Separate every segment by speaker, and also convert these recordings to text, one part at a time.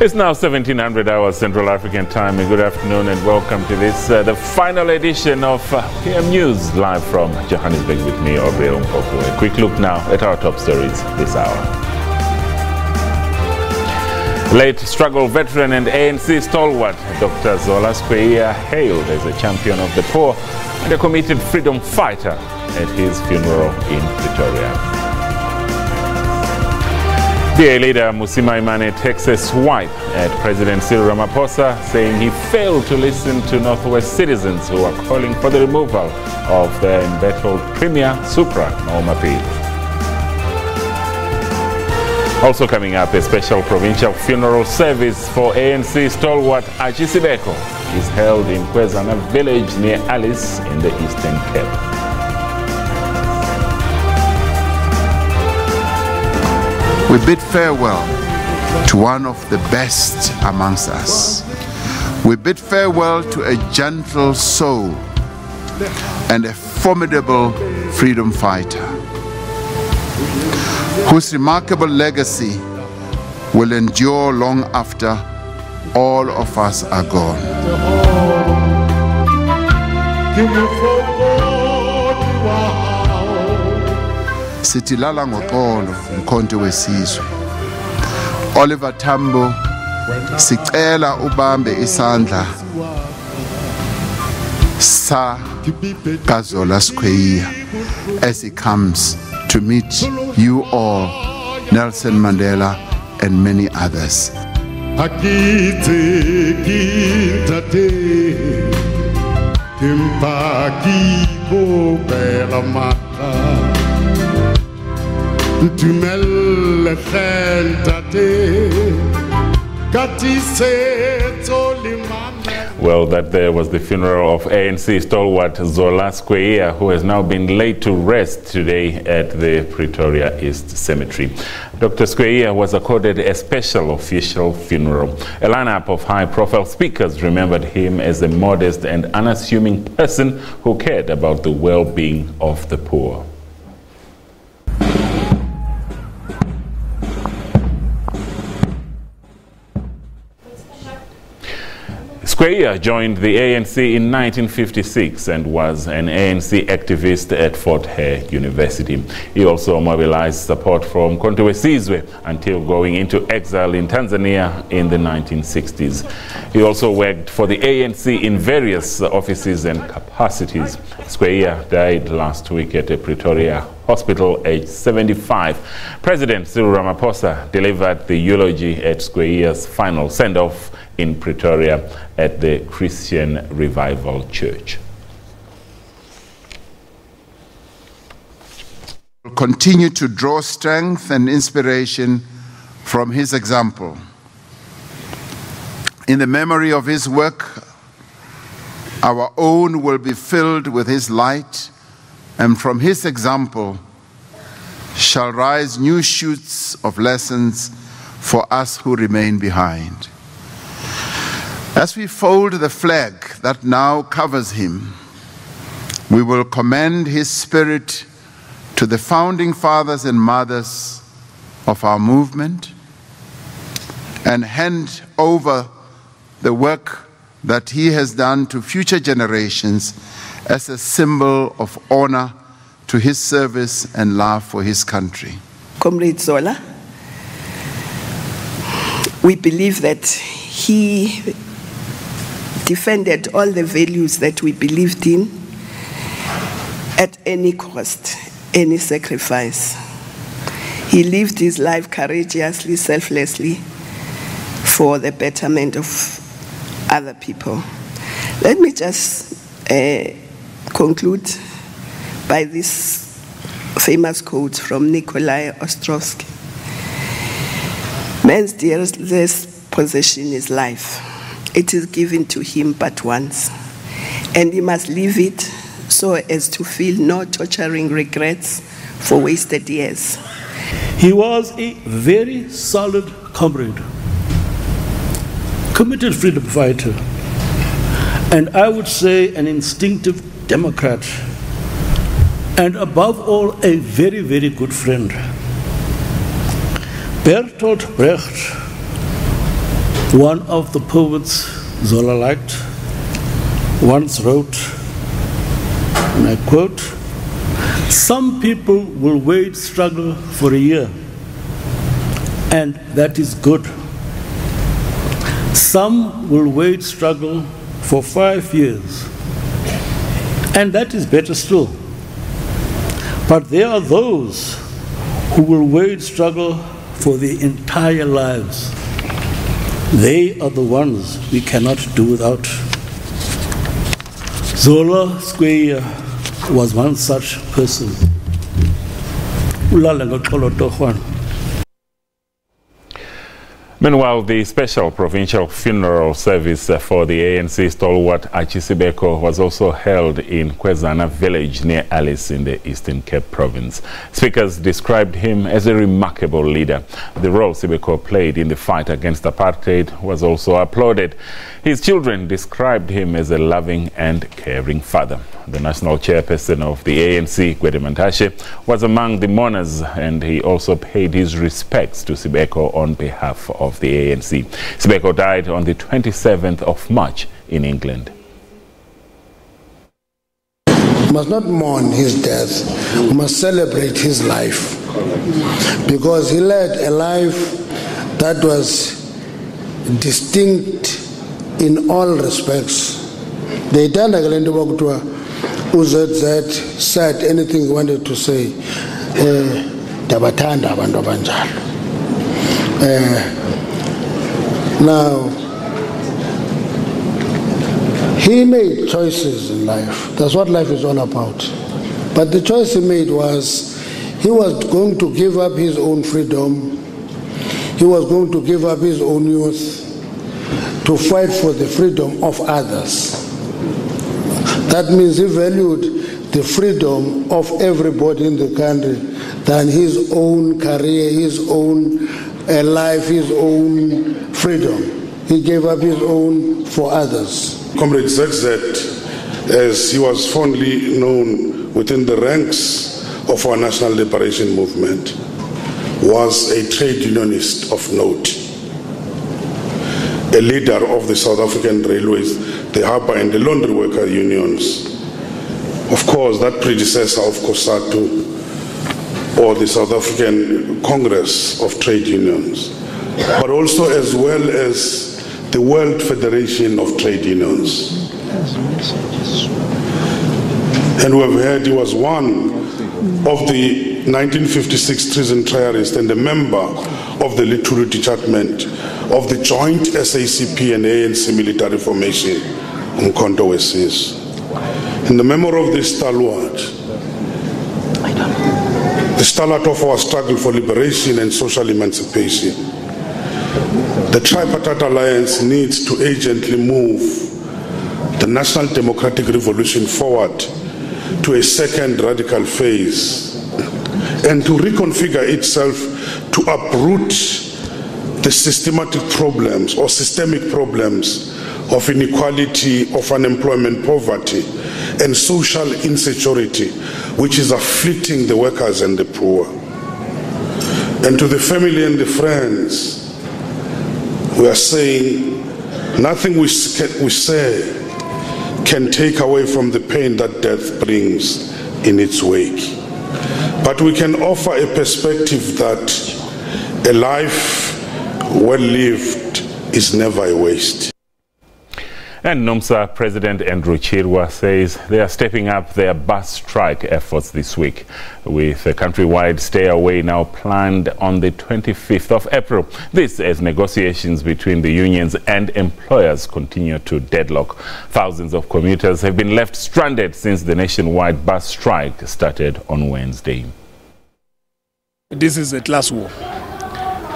Speaker 1: It's now 1700 hours Central African time. Good afternoon and welcome to this, the final edition of PM News, live from Johannesburg with me, Aubrey Mpofu. A quick look now at our top stories this hour. Late struggle veteran and ANC stalwart Dr. Zola Skweyiya hailed as a champion of the poor and a committed freedom fighter at his funeral in Pretoria. DA leader Musima Imane takes a swipe at President Cyril Ramaphosa, saying he failed to listen to Northwest citizens who are calling for the removal of the embattled Premier Supra Maumapil. Also coming up, a special provincial funeral service for ANC stalwart Beco is held in Kwezana village near Alice in the Eastern Cape.
Speaker 2: We bid farewell to one of the best amongst us. We bid farewell to a gentle soul and a formidable freedom fighter whose remarkable legacy will endure long after all of us are gone. Sitilala ngoxolo umkhonto wesizwe. Oliver Tambo sicela ubambe isandla sa Zola Skweyiya as he comes to meet you all, Nelson Mandela and many others.
Speaker 1: Well, that there was the funeral of ANC stalwart Zola Skweyiya, who has now been laid to rest today at the Pretoria East Cemetery. Dr. Skweyiya was accorded a special official funeral. A lineup of high-profile speakers remembered him as a modest and unassuming person who cared about the well-being of the poor. Skweyiya joined the ANC in 1956 and was an ANC activist at Fort Hare University. He also mobilized support from Sizwe until going into exile in Tanzania in the 1960s. He also worked for the ANC in various offices and capacities. Skweyiya died last week at a Pretoria hospital, aged 75. President Cyril Ramaphosa delivered the eulogy at Skweyiya's final send-off in Pretoria at the Christian Revival Church.
Speaker 2: We'll continue to draw strength and inspiration from his example. In the memory of his work, our own will be filled with his light, and from his example shall rise new shoots of lessons for us who remain behind. As we fold the flag that now covers him, we will commend his spirit to the founding fathers and mothers of our movement and hand over the work that he has done to future generations as a symbol of honor to his service and love for his country.
Speaker 3: Comrade Zola, we believe that he defended all the values that we believed in at any cost, any sacrifice. He lived his life courageously, selflessly, for the betterment of other people. Let me just conclude by this famous quote from Nikolai Ostrovsky. Man's dearest possession is life. It is given to him but once, and he must live it so as to feel no torturing regrets for wasted years.
Speaker 4: He was a very solid comrade, committed freedom fighter, and I would say an instinctive democrat, and above all, a very, very good friend. Bertolt Brecht One of the poets Zola liked once wrote, and I quote, "Some people will wage struggle for a year, and that is good. Some will wage struggle for 5 years, and that is better still. But there are those who will wage struggle for their entire lives. They are the ones we cannot do without." Zola Skweyiya was one such person.
Speaker 1: Meanwhile, the special provincial funeral service for the ANC stalwart Beco was also held in Kwezana village near Alice in the Eastern Cape province. Speakers described him as a remarkable leader. The role Beco played in the fight against apartheid was also applauded. His children described him as a loving and caring father. The national chairperson of the ANC, Chirwa was among the mourners, and he also paid his respects to Beco on behalf of the ANC. Beco died on the 27th of March in England.
Speaker 5: We must not mourn his death, we must celebrate his life, because he led a life that was distinct in all respects. The UZZ said anything he wanted to say. Now, he made choices in life. That's what life is all about. But the choice he made was he was going to give up his own freedom. He was going to give up his own youth to fight for the freedom of others. That means he valued the freedom of everybody in the country than his own career, his own life, his own freedom. He gave up his own for others.
Speaker 6: Comrade ZZ, as he was fondly known within the ranks of our national liberation movement, was a trade unionist of note, a leader of the South African Railways, the harbour and the laundry worker unions. Of course, that predecessor of COSATU, or the South African Congress of Trade Unions, but also as well as the World Federation of Trade Unions. And we have heard he was one of the 1956 treason trialists and a member of the Litulu Detachment of the joint SACP and ANC military formation, Umkhonto Wesizwe. In the memory of this stalwart, the stalwart of our struggle for liberation and social emancipation, the Tripartite Alliance needs to urgently move the National Democratic Revolution forward to a second radical phase and to reconfigure itself to uproot the systematic problems or systemic problems of inequality, of unemployment, poverty, and social insecurity, which is afflicting the workers and the poor. And to the family and the friends, we are saying nothing we say can take away from the pain that death brings in its wake. But we can offer a perspective that a life well lived is never a waste.
Speaker 1: And NUMSA President Chirwa says they are stepping up their bus strike efforts this week, with a countrywide stay away now planned on the 25th of April. This as negotiations between the unions and employers continue to deadlock. Thousands of commuters have been left stranded since the nationwide bus strike started on Wednesday.
Speaker 7: This is a class war,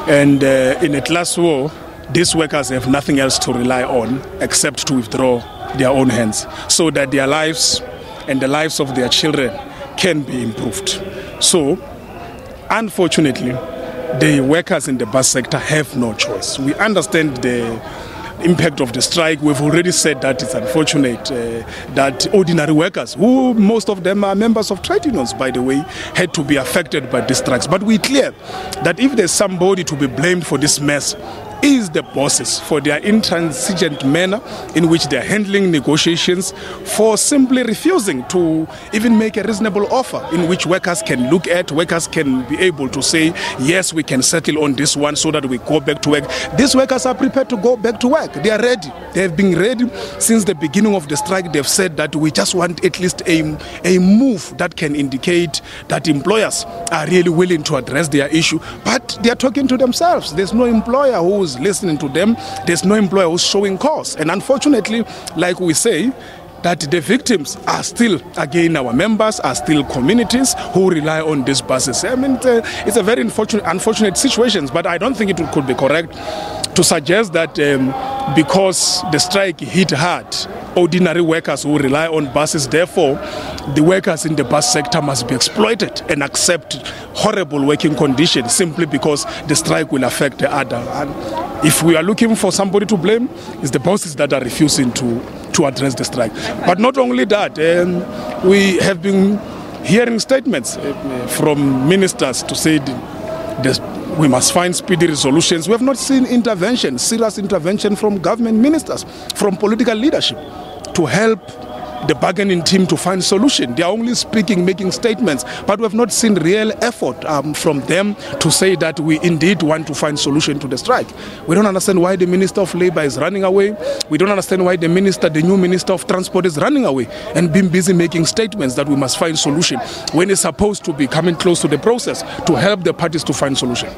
Speaker 7: and in a class war, these workers have nothing else to rely on except to withdraw their own hands so that their lives and the lives of their children can be improved. So, unfortunately, the workers in the bus sector have no choice. We understand the impact of the strike. We've already said that it's unfortunate that ordinary workers, who most of them are members of trade unions, by the way, had to be affected by these strikes. But we're clear that if there's somebody to be blamed for this mess, is the bosses for their intransigent manner in which they are handling negotiations, for simply refusing to even make a reasonable offer in which workers can look at, workers can be able to say, yes, we can settle on this one so that we go back to work. These workers are prepared to go back to work. They are ready. They have been ready since the beginning of the strike. They've said that we just want at least a move that can indicate that employers are really willing to address their issue. But they are talking to themselves. There's no employer who is listening to them. There's no employer who's showing cause. And unfortunately, like we say, that the victims are still, again, our members, are still communities who rely on these buses. I mean, it's a very unfortunate situation, but I don't think it could be correct to suggest that because the strike hit hard, ordinary workers who rely on buses, therefore, the workers in the bus sector must be exploited and accept horrible working conditions simply because the strike will affect the other. And if we are looking for somebody to blame, it's the bosses that are refusing to address the strike. But not only that, we have been hearing statements from ministers to say we must find speedy resolutions. We have not seen intervention, serious intervention from government ministers, from political leadership to help the bargaining team to find solution. They are only speaking, making statements, but we have not seen real effort from them to say that we indeed want to find solution to the strike. We don't understand why the Minister of Labour is running away. We don't understand why the new Minister of Transport is running away and being busy making statements that we must find solution when it's supposed to be coming close to the process to help the parties to find solution.